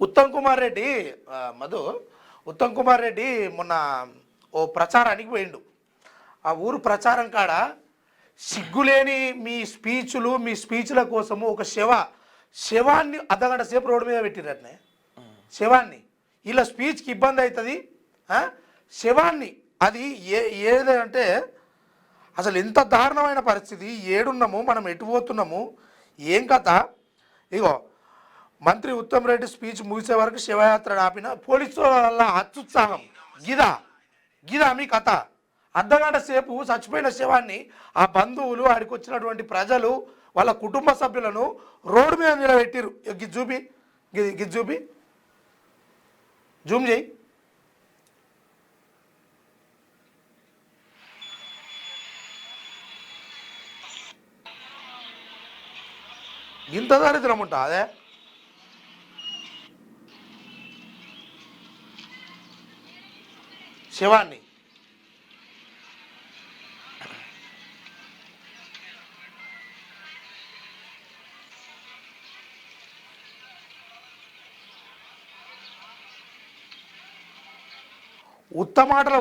ఉత్తమ్ కుమార్ రెడ్డి మధు ఉత్తమ్ కుమార్ రెడ్డి మొన్న ఓ ప్రచారానికి పోయిండు. ఆ ఊరు ప్రచారం కాడ సిగ్గులేని మీ స్పీచ్ల కోసము ఒక శవాన్ని అర్ధగంట సేపు రోడ్డు మీద పెట్టిరట్నే. శవాన్ని ఇలా స్పీచ్కి ఇబ్బంది అవుతుంది. శవాన్ని అది ఏదంటే అసలు ఎంత దారుణమైన పరిస్థితి, ఏడున్నాము మనం, ఎటు పోతున్నాము, ఏం కథ. ఇగో మంత్రి ఉత్తమ్ రెడ్డి స్పీచ్ ముగిసే వరకు శివయాత్ర ఆపిన పోలీసు వల్ల అత్యుత్సాహం. గిదా మీ కథ. అర్ధగంట సేపు చచ్చిపోయిన శవాన్ని ఆ బంధువులు, ఆడికి వచ్చినటువంటి ప్రజలు, వాళ్ళ కుటుంబ సభ్యులను రోడ్డు మీద నిలబెట్టిరు. గిది చూపి జూమ్ చేయి. ఇంత దరిద్రం ఉంటా అదే. శివాన్ని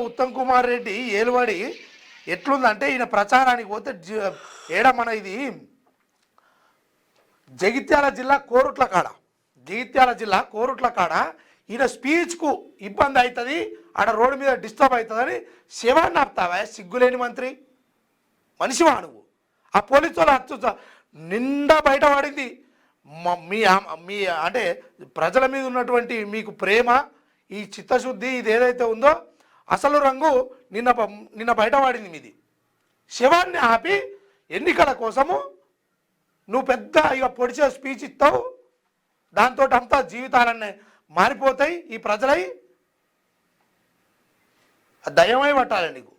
ఉత్తమ్ కుమార్ రెడ్డి ఏలుబడి ఎట్లుందంటే, ఈయన ప్రచారానికి పోతే మన ఇది జగిత్యాల జిల్లా కోరుట్ల కాడ ఈయన స్పీచ్కు ఇబ్బంది అవుతుంది, ఆడ రోడ్డు మీద డిస్టర్బ్ అవుతుందని శివాన్ని ఆపుతావా? సిగ్గులేని మంత్రి మనిషివా నువ్వు? ఆ పోలీసు వాళ్ళు నిండా బయటపడింది. మీ అంటే ప్రజల మీద ఉన్నటువంటి మీకు ప్రేమ, ఈ చిత్తశుద్ధి, ఇది ఏదైతే ఉందో అసలు రంగు నిన్న బయటపడింది మీది. శివాన్ని ఆపి ఎన్నికల కోసము నువ్వు పెద్ద ఇక పొడిచే స్పీచ్ ఇస్తావు, దాంతో అంతా జీవితాలన్నీ మారిపోతాయి ఈ ప్రజలై. దయ్యమై పట్టాలి నీకు.